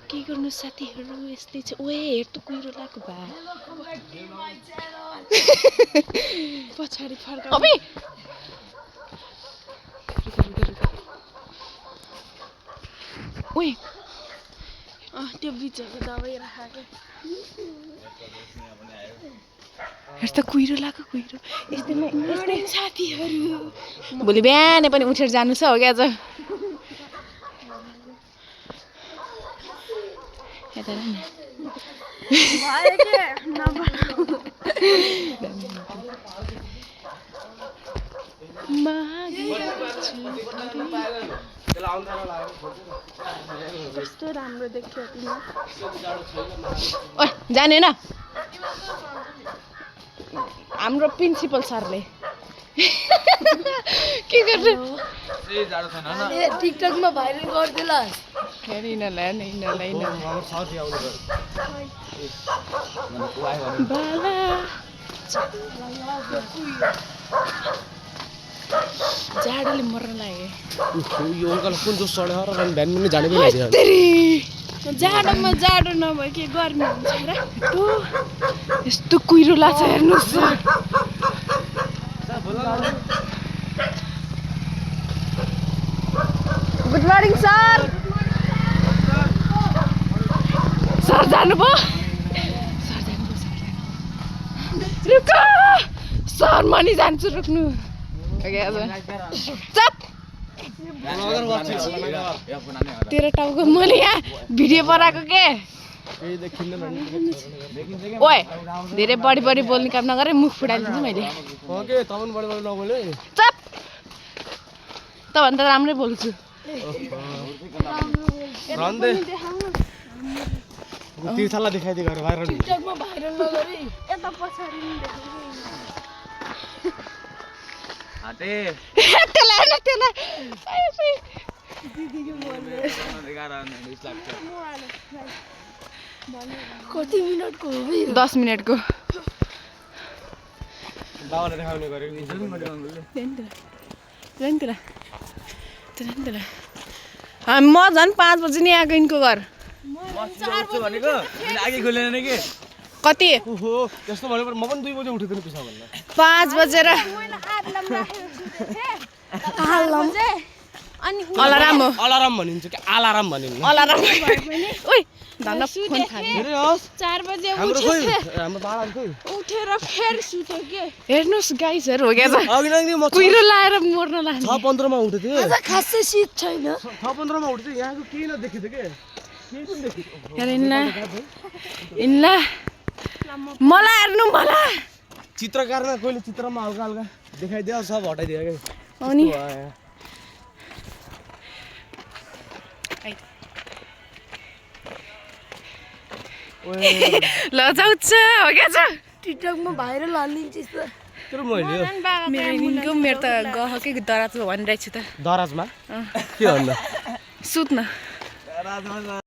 के गर्नु साथीहरु यस्तै छ ओए हेर त कुहिरो लाग्यो बा पछाडी फर्का अबे ओए त्यो बिचको दबाई राखेको हेर त कुहिरो लाग्यो कुहिरो यस्तै साथीहरु भोलि बिहानै पनि उठेर जानु छ हो क्या आज कस्तो राम्रो देखियो ओए जाने न हाम्रो प्रिन्सिपल सरले के गर्छ टिकटकमा भाइरल गरिदिलास् हेरि नला बाला जाडोले मर्न लाग्यो यो अंकल कुन जो सडे र भ्यान पनि जाने पनि हैन जाडोमा जाडो नभए के गर्मी हुन्छ र यस्तो कुहिरो लाग्छ हेर्नुस् गुड मर्निङ सर सर जानुभयो रुक सर म नि जान्छु रुक्नु चप तेरो टाउको मैले यहाँ भिडियो बनाएको के ओए धेरै बढी बढी बोल्ने काम नगरे मुख फुटाइदिन्छु मैले चप त भन्दा राम्रै बोल्छु तीर्थला देखाइदे गरे भाइरल टिकटकमा भाइरल नगरी यता पछाडी नि हाटे तेला कति मिनेटको हो बे 10 मिनेटको बाबाले देखाउने गरे म झन् 5 बजे नि आएको यिनको घर आगे खुलेन नि के कति ओहो त्यस्तो भने म पनि 2 बजे उठेको पिसा भन्नु 5 बजेर अलार्म भनिन्छ कि अलार्म भनिन्छ अलार्म ओइ धन्न फोन खाने हेरे होस् 4 बजे हाम्रो खोइ हाम्रो बाला खोइ उठेर फेरि सुत्यो के हेर्नुस् गाइसहरु हो क्या अघि नै म कुहिरो लाएर मर्न लाग्यो 6:15 मा उठे थिए आज खासै शीत छैन 6:15 मा उठे यहाँको केही नदेखिथे के केही पनि देखिथे हेर इन्ला मलाई हेर्नु मलाई चित्रकारमा कोइले चित्रमा हल्का हल्का देखाइदियो सब हटाइदियो के अनि ल जाउछ हो क्या छ टिकटकमा भाइरल हालिदिन्छ त तर मैले मेरो त गहकै दराज भनिरहेको छु त दराजमा के भन्नु सुत्न